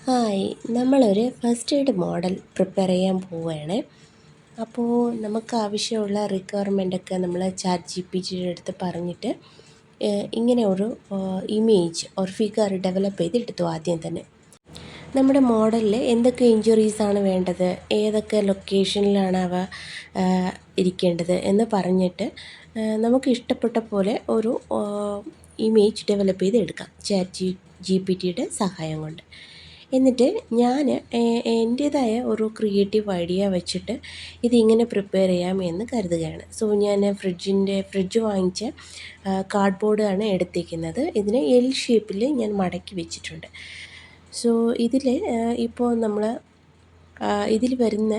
Hi, നമ്മളൊരു first aid model prepare ചെയ്യാൻ പോവുകയാണ്. അപ്പോൾ നമുക്ക് ആവശ്യമുള്ള റിക്വയർമെൻ്റൊക്കെ നമ്മൾ ചാറ്റ് ജി പി ടിയുടെ അടുത്ത് പറഞ്ഞിട്ട് ഇങ്ങനെ ഒരു ഇമേജ് ഒരു ഫിഗർ ഡെവലപ്പ് ചെയ്തെടുത്തു ആദ്യം തന്നെ. നമ്മുടെ മോഡലിൽ എന്തൊക്കെ ഇഞ്ചുറീസാണ് വേണ്ടത്, ഏതൊക്കെ ലൊക്കേഷനിലാണ് അവ ഇരിക്കേണ്ടത് എന്ന് പറഞ്ഞിട്ട് നമുക്ക് ഇഷ്ടപ്പെട്ട പോലെ ഒരു ഇമേജ് ഡെവലപ്പ് ചെയ്തെടുക്കാം ചാറ്റ് ജി പി ടിയുടെ സഹായം കൊണ്ട്. എന്നിട്ട് ഞാൻ എൻ്റേതായ ഒരു ക്രിയേറ്റീവ് ഐഡിയ വെച്ചിട്ട് ഇതിങ്ങനെ പ്രിപ്പയർ ചെയ്യാം എന്ന് കരുതുകയാണ്. സോ ഞാൻ ഫ്രിഡ്ജ് വാങ്ങിച്ച കാർഡ്ബോർഡാണ് എടുത്തിരിക്കുന്നത്. ഇതിനെ എൽ ഷേപ്പിൽ ഞാൻ മടക്കി വെച്ചിട്ടുണ്ട്. സോ ഇതിൽ ഇപ്പോൾ നമ്മൾ ഇതിൽ വരുന്ന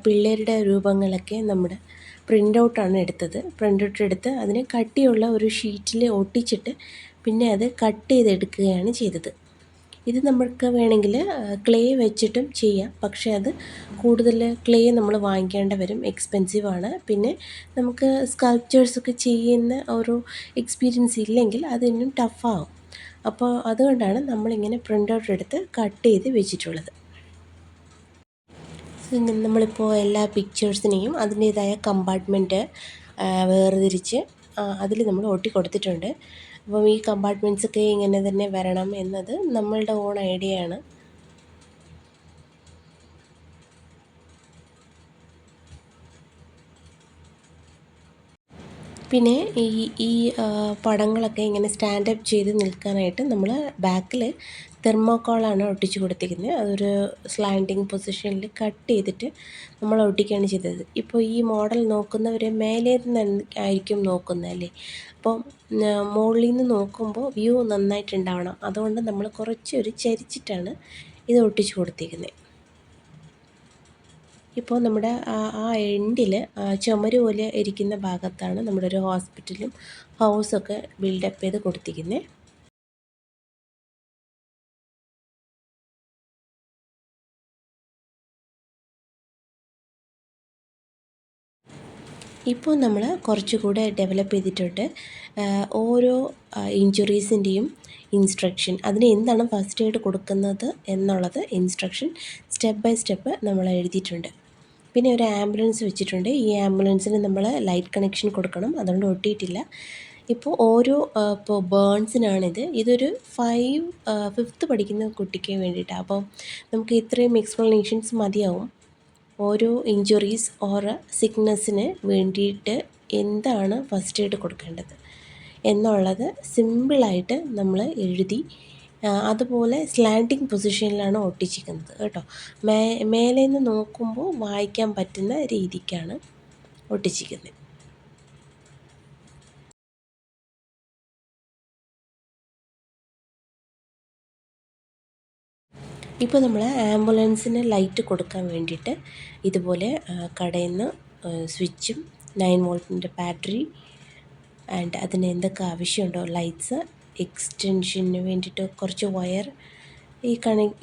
പിള്ളേരുടെ രൂപങ്ങളൊക്കെ നമ്മുടെ പ്രിൻ്റ് ഔട്ടാണ് എടുത്തത്. പ്രിൻ്റ് ഔട്ട് എടുത്ത് അതിനെ കട്ടിയുള്ള ഒരു ഷീറ്റിൽ ഒട്ടിച്ചിട്ട് പിന്നെ അത് കട്ട് ചെയ്തെടുക്കുകയാണ് ചെയ്തത്. ഇത് നമുക്ക് വേണമെങ്കിൽ ക്ലേ വെച്ചിട്ടും ചെയ്യാം, പക്ഷേ അത് കൂടുതൽ ക്ലേ നമ്മൾ വാങ്ങിക്കേണ്ട വരും, എക്സ്പെൻസീവാണ്. പിന്നെ നമുക്ക് സ്കൾപ്ചേഴ്സൊക്കെ ചെയ്യുന്ന ഒരു എക്സ്പീരിയൻസ് ഇല്ലെങ്കിൽ അതിനും ടഫാകും. അപ്പോൾ അതുകൊണ്ടാണ് നമ്മളിങ്ങനെ പ്രിൻ്റ് ഔട്ട് എടുത്ത് കട്ട് ചെയ്ത് വെച്ചിട്ടുള്ളത്. നമ്മളിപ്പോൾ എല്ലാ പിക്ചേഴ്സിനെയും അതിൻ്റേതായ കമ്പാർട്ട്മെൻറ്റ് വേർതിരിച്ച് അതിൽ നമ്മൾ ഒട്ടി കൊടുത്തിട്ടുണ്ട്. അപ്പം ഈ കമ്പാർട്ട്മെൻറ്റ്സൊക്കെ ഇങ്ങനെ തന്നെ വരണം എന്നത് നമ്മളുടെ ഓൺ ഐഡിയയാണ്. പിന്നെ ഈ പടങ്ങളൊക്കെ ഇങ്ങനെ സ്റ്റാൻഡപ്പ് ചെയ്ത് നിൽക്കാനായിട്ട് നമ്മൾ ബാക്കിൽ തെർമോക്കോളാണ് ഒട്ടിച്ച് കൊടുത്തിരിക്കുന്നത്. അതൊരു സ്ലാൻഡിങ് പൊസിഷനിൽ കട്ട് ചെയ്തിട്ട് നമ്മൾ ഒട്ടിക്കുകയാണ് ചെയ്തത്. ഇപ്പോൾ ഈ മോഡൽ നോക്കുന്നവർ മേലെ നിന്ന് ആയിരിക്കും നോക്കുന്നത് അല്ലേ, അപ്പം മുകളിൽ നിന്ന് നോക്കുമ്പോൾ വ്യൂ നന്നായിട്ടുണ്ടാവണം. അതുകൊണ്ട് നമ്മൾ കുറച്ചൊരു ചരിച്ചിട്ടാണ് ഇത് ഒട്ടിച്ച് കൊടുത്തിരിക്കുന്നത്. ഇപ്പോൾ നമ്മുടെ ആ എൻഡിൽ ചുമര് പോലെ ഇരിക്കുന്ന ഭാഗത്താണ് നമ്മുടെ ഒരു ഹോസ്പിറ്റലും ഹൗസൊക്കെ ബിൽഡപ്പ് ചെയ്ത് കൊടുത്തിരിക്കുന്നത്. ഇപ്പോൾ നമ്മൾ കുറച്ചുകൂടെ ഡെവലപ്പ് ചെയ്തിട്ടുണ്ട്. ഓരോ ഇഞ്ചുറീസിൻ്റെയും ഇൻസ്ട്രക്ഷൻ, അതിന് എന്താണ് ഫസ്റ്റ് എയ്ഡ് കൊടുക്കുന്നത് എന്നുള്ളത് ഇൻസ്ട്രക്ഷൻ സ്റ്റെപ്പ് ബൈ സ്റ്റെപ്പ് നമ്മൾ എഴുതിയിട്ടുണ്ട്. പിന്നെ ഒരു ആംബുലൻസ് വെച്ചിട്ടുണ്ട്. ഈ ആംബുലൻസിന് നമ്മൾ ലൈറ്റ് കണക്ഷൻ കൊടുക്കണം, അതുകൊണ്ട് ഒട്ടിയിട്ടില്ല. ഇപ്പോൾ ഇപ്പോൾ ബേൺസിനാണിത്. ഇതൊരു ഫിഫ്ത്ത് പഠിക്കുന്ന കുട്ടിക്ക് വേണ്ടിയിട്ടാണ്. അപ്പോൾ നമുക്ക് ഇത്രയും എക്സ്പ്ലനേഷൻസ് മതിയാവും. ഓരോ ഇഞ്ചുറീസ് ഓർ സിക്നസ്സിന് വേണ്ടിയിട്ട് എന്താണ് ഫസ്റ്റ് എയ്ഡ് കൊടുക്കേണ്ടത് എന്നുള്ളത് സിമ്പിളായിട്ട് നമ്മൾ എഴുതി അതുപോലെ സ്ലാൻഡിങ് പൊസിഷനിലാണ് ഒട്ടിച്ചിരിക്കുന്നത് കേട്ടോ. മേലെ നിന്ന് നോക്കുമ്പോൾ വായിക്കാൻ പറ്റുന്ന രീതിക്കാണ് ഒട്ടിച്ചിരിക്കുന്നത്. ഇപ്പോൾ നമ്മൾ ആംബുലൻസിന് ലൈറ്റ് കൊടുക്കാൻ വേണ്ടിയിട്ട് ഇതുപോലെ കടയിൽ നിന്ന് സ്വിച്ചും 9 വോൾട്ടിൻ്റെ ബാറ്ററി ആൻഡ് അതിന് എന്തൊക്കെ ആവശ്യമുണ്ടോ ലൈറ്റ്സ്, എക്സ്റ്റൻഷന് വേണ്ടിയിട്ട് കുറച്ച് വയർ,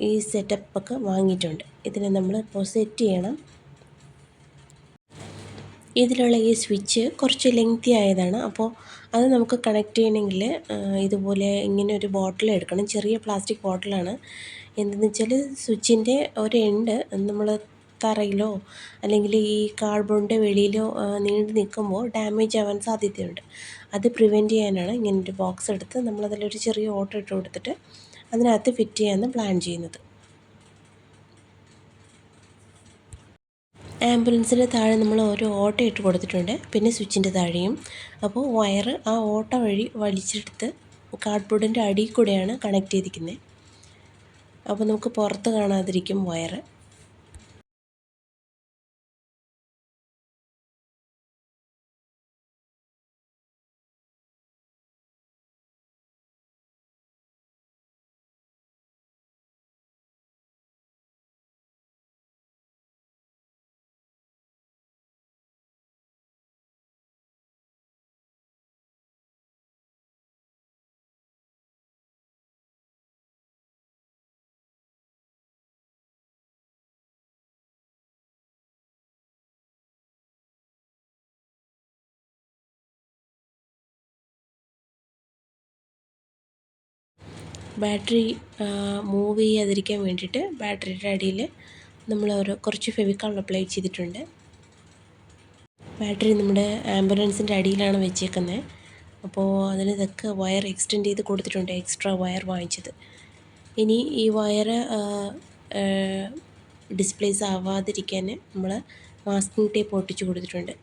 ഈ സെറ്റപ്പൊക്കെ വാങ്ങിയിട്ടുണ്ട്. ഇതിനെ നമ്മൾ ഇപ്പോൾ സെറ്റ് ചെയ്യണം. ഇതിലുള്ള ഈ സ്വിച്ച് കുറച്ച് ലെങ്തി ആയതാണ്. അപ്പോൾ അത് നമുക്ക് കണക്ട് ചെയ്യണമെങ്കിൽ ഇതുപോലെ ഇങ്ങനെ ഒരു ബോട്ടിൽ എടുക്കണം. ചെറിയ പ്ലാസ്റ്റിക് ബോട്ടിലാണ്. എന്തെന്ന് വെച്ചാൽ സ്വിച്ചിൻ്റെ ഒരു എൻഡ് നമ്മൾ തറയിലോ അല്ലെങ്കിൽ ഈ കാർഡ്ബോർഡിൻ്റെ വെളിയിലോ നീണ്ടു നിൽക്കുമ്പോൾ ഡാമേജ് ആവാൻ സാധ്യതയുണ്ട്. അത് പ്രിവെൻറ്റ് ചെയ്യാനാണ് ഇങ്ങനൊരു ബോക്സ് എടുത്ത് നമ്മളതിലൊരു ചെറിയ ഓട്ട ഇട്ട് കൊടുത്തിട്ട് അതിനകത്ത് ഫിറ്റ് ചെയ്യാമെന്ന് പ്ലാൻ ചെയ്യുന്നത്. ആംബുലൻസിൻ്റെ താഴെ നമ്മൾ ഓരോ ഓട്ട ഇട്ട് കൊടുത്തിട്ടുണ്ട്, പിന്നെ സ്വിച്ചിൻ്റെ താഴെയും. അപ്പോൾ വയർ ആ ഓട്ട വഴി വലിച്ചെടുത്ത് കാർഡ്ബോർഡിൻ്റെ അടിയിൽ കൂടെയാണ് കണക്ട് ചെയ്തിരിക്കുന്നത്. അപ്പോൾ നമുക്ക് പുറത്ത് കാണാതിരിക്കും വയർ. ബാറ്ററി മൂവ് ചെയ്യാതിരിക്കാൻ വേണ്ടിയിട്ട് ബാറ്ററിയുടെ അടിയിൽ നമ്മൾ കുറച്ച് ഫെവിക്കോൾ അപ്ലൈ ചെയ്തിട്ടുണ്ട്. ബാറ്ററി നമ്മുടെ ആംബുലൻസിൻ്റെ അടിയിലാണ് വെച്ചേക്കുന്നത്. അപ്പോൾ അതിന് ഇതൊക്കെ വയർ എക്സ്റ്റെൻഡ് ചെയ്ത് കൊടുത്തിട്ടുണ്ട്, എക്സ്ട്രാ വയർ വാങ്ങിച്ചത്. ഇനി ഈ വയർ ഡിസ്പ്ലേസ് ആവാതിരിക്കാൻ നമ്മൾ മാസ്കിംഗ് ടേപ്പ് ഒട്ടിച്ച് കൊടുത്തിട്ടുണ്ട്.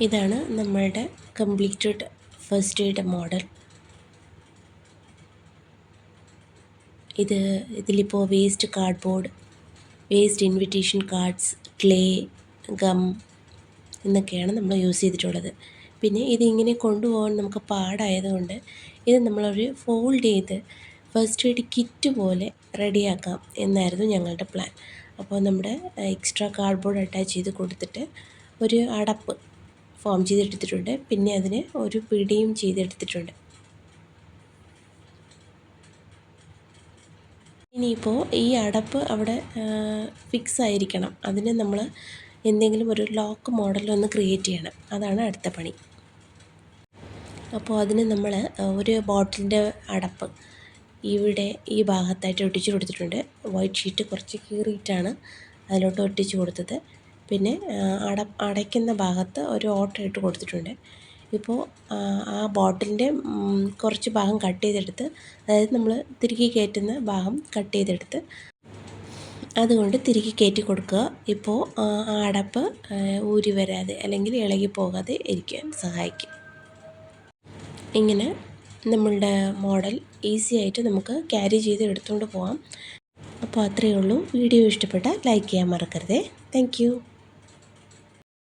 ഇതാണ് നമ്മളുടെ കംപ്ലീറ്റഡ് ഫസ്റ്റ് എയ്ഡ് മോഡൽ. ഇതിലിപ്പോൾ waste cardboard, waste invitation cards, clay, gum എന്നൊക്കെയാണ് നമ്മൾ യൂസ് ചെയ്തിട്ടുള്ളത്. പിന്നെ ഇതിങ്ങനെ കൊണ്ടുപോകാൻ നമുക്ക് പാടായതുകൊണ്ട് ഇത് നമ്മളൊരു ഫോൾഡ് ചെയ്ത് ഫസ്റ്റ് എയ്ഡ് കിറ്റ് പോലെ റെഡിയാക്കാം എന്നായിരുന്നു ഞങ്ങളുടെ പ്ലാൻ. അപ്പോൾ നമ്മുടെ എക്സ്ട്രാ കാർഡ്ബോർഡ് അറ്റാച്ച് ചെയ്ത് കൊടുത്തിട്ട് ഒരു അടപ്പ് ഫോം ചെയ്തെടുത്തിട്ടുണ്ട്. പിന്നെ അതിന് ഒരു പിടിയും ചെയ്തെടുത്തിട്ടുണ്ട്. ഇനിയിപ്പോൾ ഈ അടപ്പ് അവിടെ ഫിക്സ് ആയിരിക്കണം. അതിന് നമ്മൾ എന്തെങ്കിലും ഒരു ലോക്ക് മോഡലൊന്ന് ക്രിയേറ്റ് ചെയ്യണം. അതാണ് അടുത്ത പണി. അപ്പോൾ അതിന് നമ്മൾ ഒരു ബോട്ടിലിൻ്റെ അടപ്പ് ഇവിടെ ഈ ഭാഗത്തായിട്ട് ഒട്ടിച്ച് കൊടുത്തിട്ടുണ്ട്. വൈറ്റ് ഷീറ്റ് കുറച്ച് കീറിയിട്ടാണ് അതിലോട്ട് ഒട്ടിച്ച് കൊടുത്തത്. പിന്നെ അടയ്ക്കുന്ന ഭാഗത്ത് ഒരു ഓട്ട ഇട്ട് കൊടുത്തിട്ടുണ്ട്. ഇപ്പോൾ ആ ബോട്ടിലിൻ്റെ കുറച്ച് ഭാഗം കട്ട് ചെയ്തെടുത്ത്, അതായത് നമ്മൾ തിരികെ കയറ്റുന്ന ഭാഗം കട്ട് ചെയ്തെടുത്ത് അതുകൊണ്ട് തിരികെ കയറ്റി കൊടുക്കുക. ഇപ്പോൾ ആ അടപ്പ് ഊരി വരാതെ അല്ലെങ്കിൽ ഇളകി പോകാതെ ഇരിക്കാൻ സഹായിക്കും. ഇങ്ങനെ നമ്മളുടെ മോഡൽ ഈസി ആയിട്ട് നമുക്ക് ക്യാരി ചെയ്ത് എടുത്തുകൊണ്ട് പോകാം. അപ്പോൾ അത്രയേ ഉള്ളൂ. വീഡിയോ ഇഷ്ടപ്പെട്ടാൽ ലൈക്ക് ചെയ്യാൻ മറക്കരുതേ. Thank you.